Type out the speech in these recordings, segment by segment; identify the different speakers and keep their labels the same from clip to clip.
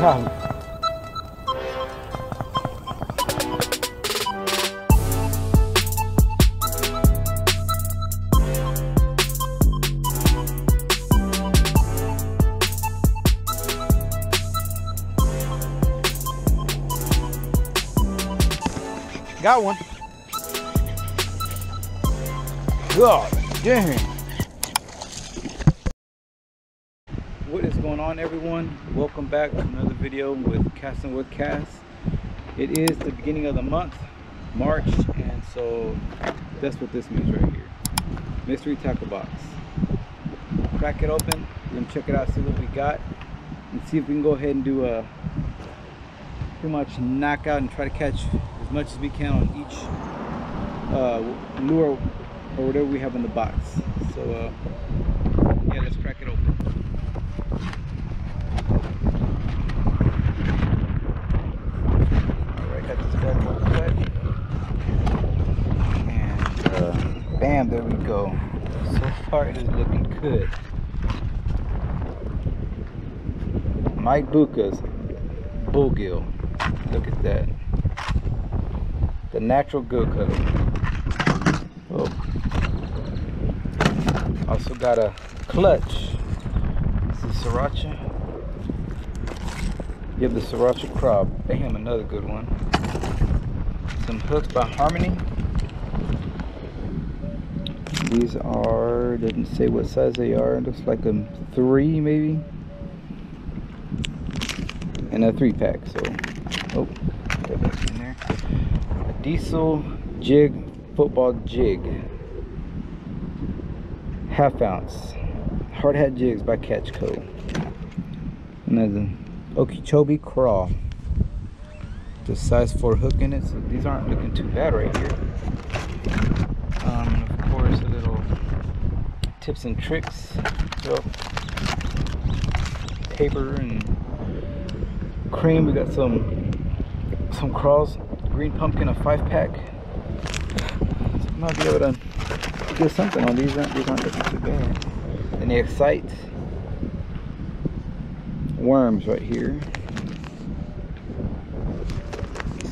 Speaker 1: problem. Got one. God dang. What is going on, everyone? Welcome back to another video with Casting with Cass. It is the beginning of the month, March, and so that's what this means right here. Mystery tackle box. Crack it open. We're gonna check it out, see what we got, and see if we can go ahead and do a pretty much knock out and try to catch as much as we can on each lure or whatever we have in the box. So yeah, let's crack it open. Alright, got this bad boy cut. And bam, there we go. So far it is looking good. Mike Buca's bluegill. Look at that. The natural gill cutter. Oh. Also got a clutch. This is Sriracha. You have the Sriracha crab. Bam, another good one. Some hooks by Harmony. These are, didn't say what size they are. Looks like a 3 maybe. And a 3-pack. So, oh, that back in there. A diesel jig, football jig. Half ounce. Hard hat jigs by Catch Co. And there's an Okeechobee crawl. The size 4 hook in it. So these aren't looking too bad right here. Of course, a little tips and tricks. So, paper and cream. We got some crawls, green pumpkin, a 5-pack. So might be able to get something on these. These aren't looking too bad. And the Excite worms right here.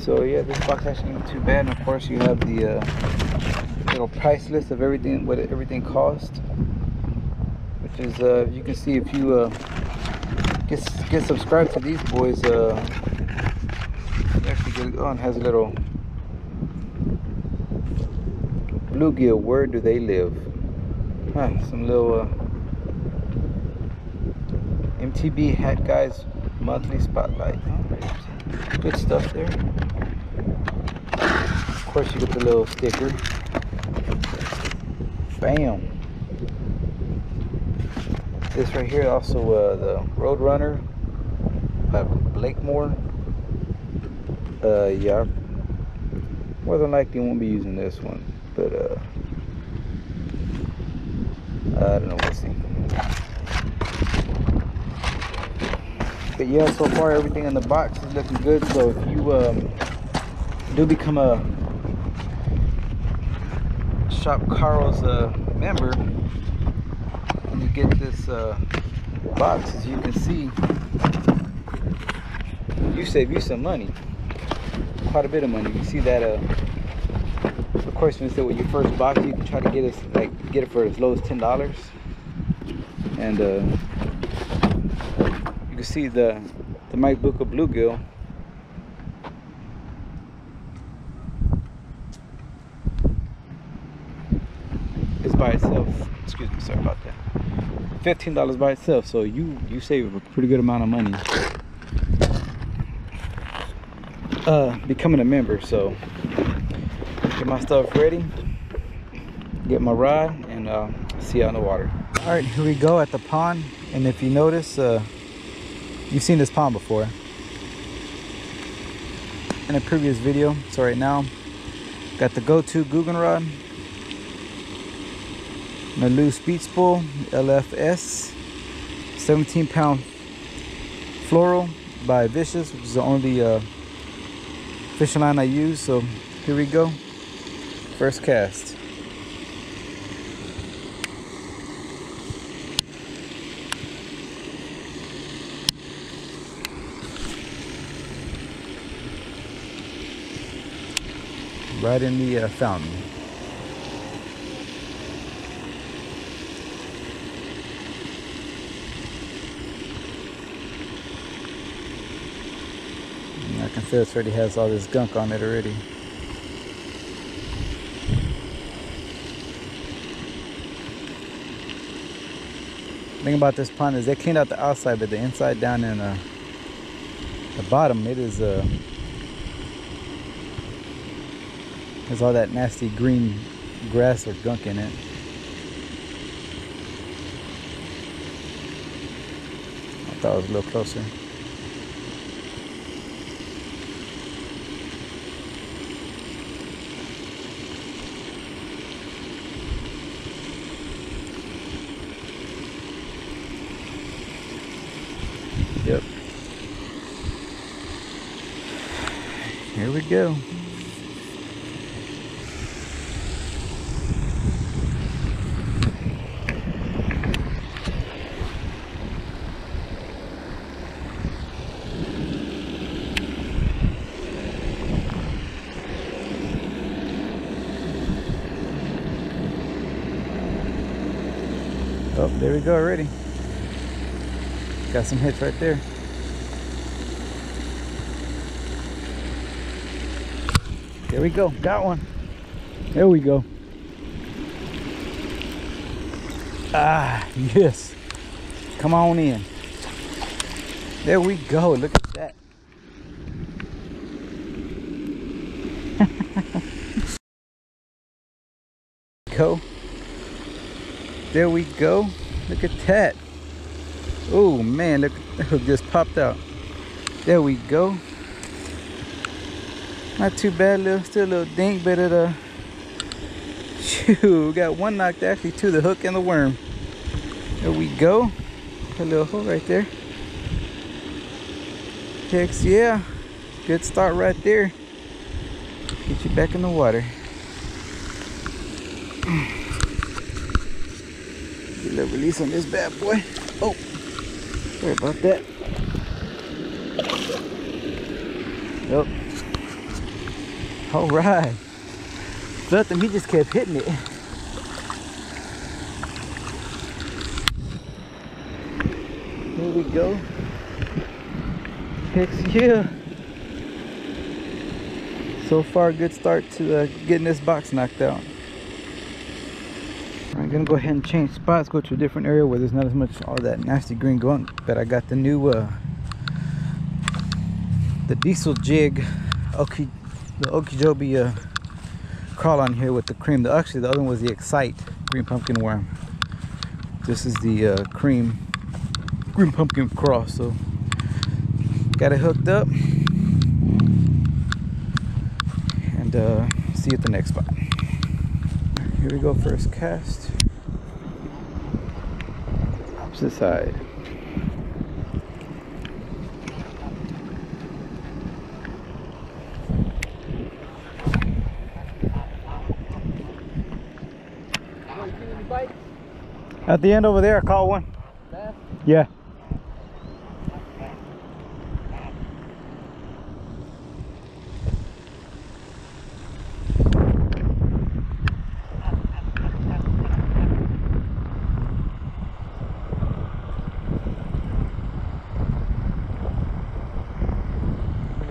Speaker 1: So yeah, this box actually isn't too bad. And of course, you have the little price list of everything, what everything cost, which is you can see if you get subscribed to these boys. Actually get on, has a little bluegill. Where do they live? Huh, some little MTB Hat Guys monthly spotlight. Good stuff there. Of course, you get the little sticker. Bam. This right here also the Roadrunner by Blakemore. Yeah, more than likely won't be using this one, but I don't know, we'll see. But yeah, so far everything in the box is looking good. So if you do become a Shop Karl's member, and you get this box, as you can see, you save you some money, quite a bit of money. You see that of course, when you say with your first box, you can try to get it for as low as $10. And you can see the Mike Buca bluegill. It's by itself. Excuse me, sorry about that. $15 by itself, so you save a pretty good amount of money becoming a member. So get my stuff ready, get my rod, and see you on the water. All right, here we go at the pond. And if you notice, you've seen this pond before in a previous video. So right now, got the go-to Googan rod, my loose speed spool, LFS, 17-pound floral by Vicious, which is the only fishing line I use. So here we go, first cast. right in the fountain. And I can feel it already has all this gunk on it already. The thing about this pond is they cleaned out the outside, but the inside down in the bottom, it is there's all that nasty green grass or gunk in it. I thought it was a little closer. Yep. Here we go. Oh, there we go already. Got some hits right there. There we go. Got one. There we go. Ah, yes. Come on in. There we go. Look at that. Go. There we go. Look at that. Oh man, look, the hook just popped out. There we go. Not too bad, still a little dink, but it shoot, got one knocked actually to the hook and the worm. There we go. A little hole right there. Heck yeah. Good start right there. Get you back in the water. Get a little release on this bad boy. Oh, sorry about that. Yep. All right. Felt him, he just kept hitting it. Here we go. Heck yeah. So far, good start to getting this box knocked out. I'm gonna go ahead and change spots, go to a different area where there's not as much all that nasty green gunk. But I got the new the diesel jig, the Okeechobee Karl on here with the cream. Actually, the other one was the Excite green pumpkin worm. This is the cream green pumpkin cross. So got it hooked up, and see you at the next spot. Here we go, first cast. Opposite side. At the end over there, I caught one. Yeah.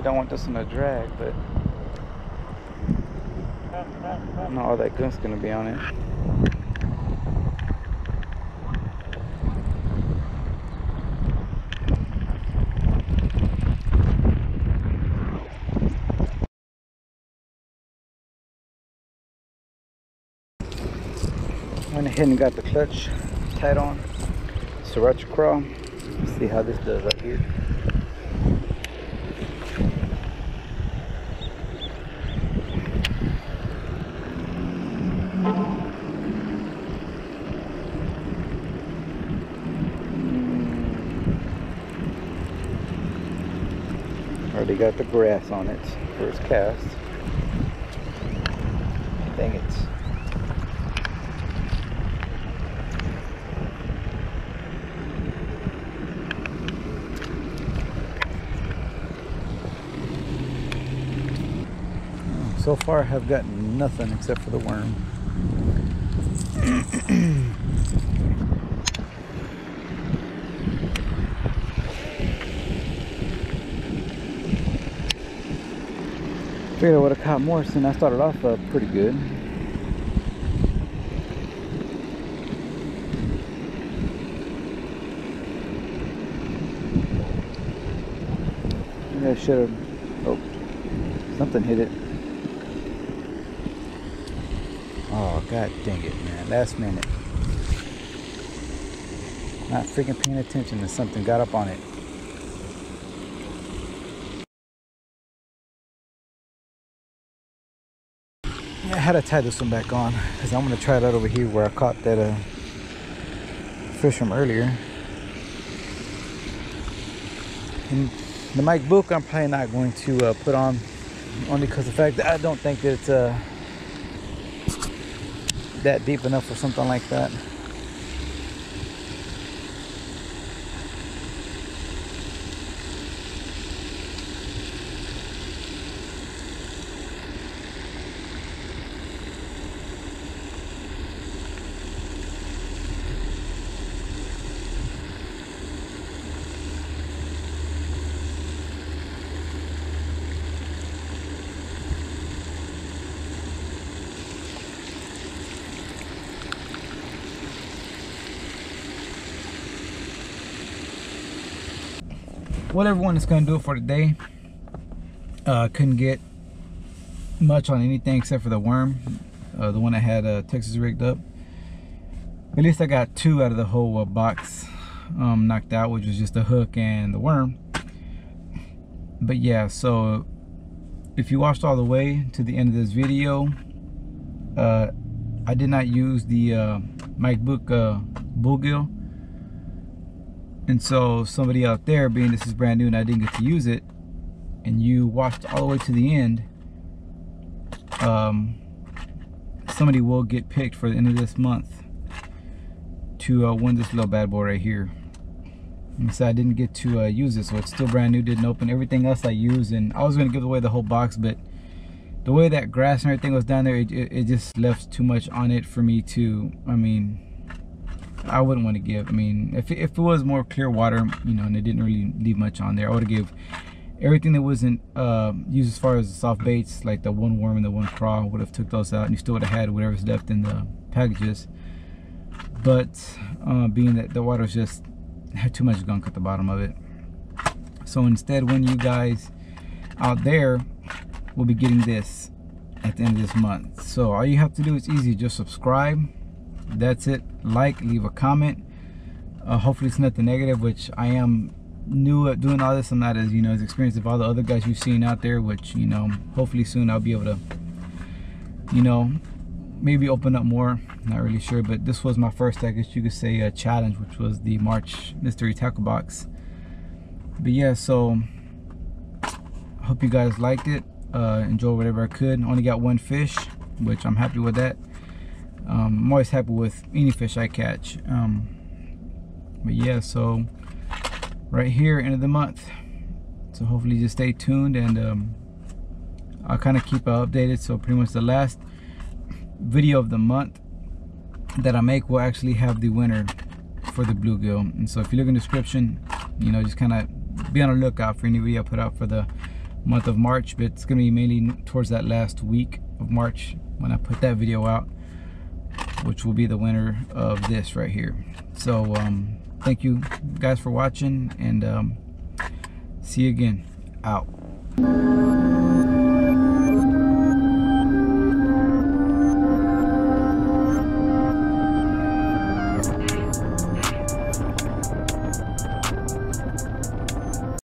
Speaker 1: Don't want this in a drag, but I don't know all that gunk's gonna be on it. Went ahead and got the clutch tied on. Serires crawl. Let's see how this does right here. Already got the grass on it. First cast. Dang it. So far I have gotten nothing except for the worm. Figured I would have caught more since I started off pretty good. Maybe I should have. Oh, something hit it. Oh, god dang it, man. Last minute. Not freaking paying attention and something got up on it. Yeah, I had to tie this one back on because I'm going to try it out over here where I caught that fish from earlier. And the mic book I'm probably not going to put on, only because of the fact that I don't think that it's that deep enough for something like that. Well, everyone, is going to do it for today. Couldn't get much on anything except for the worm, the one I had Texas rigged up. At least I got 2 out of the whole box knocked out, which was just the hook and the worm. But yeah, so if you watched all the way to the end of this video, I did not use the mic book bluegill. And so somebody out there, being this is brand new and I didn't get to use it, and you watched all the way to the end, somebody will get picked for the end of this month to win this little bad boy right here. And so I didn't get to use it, so it's still brand new, didn't open. Everything else I used, and I was going to give away the whole box, but the way that grass and everything was down there, it just left too much on it for me to, I mean, I wouldn't want to give. I mean, if it was more clear water, you know, and it didn't really leave much on there, I would have give everything that wasn't used as far as the soft baits, like the one worm and the one craw, would have took those out, and you still would have had whatever's left in the packages. But being that the water's just had too much gunk at the bottom of it, so instead, when you guys out there will be getting this at the end of this month. So all you have to do is easy, just subscribe. That's it. Like, leave a comment. Hopefully it's nothing negative, which I am new at doing all this. I'm not as, you know, as experienced as all the other guys you've seen out there, which, you know, hopefully soon I'll be able to, you know, maybe open up more. Not really sure, but this was my first, I guess you could say, challenge, which was the March mystery tackle box. But yeah, so hope you guys liked it. Enjoy whatever I could. Only got 1 fish, which I'm happy with that. I'm always happy with any fish I catch. But yeah, so right here, end of the month. So hopefully just stay tuned, and I'll kind of keep updated. So pretty much the last video of the month that I make will actually have the winner for the bluegill. And so if you look in the description, you know, just kind of be on the lookout for any video I put out for the month of March. But it's gonna be mainly towards that last week of March when I put that video out, which will be the winner of this right here. So thank you guys for watching, and see you again. Out.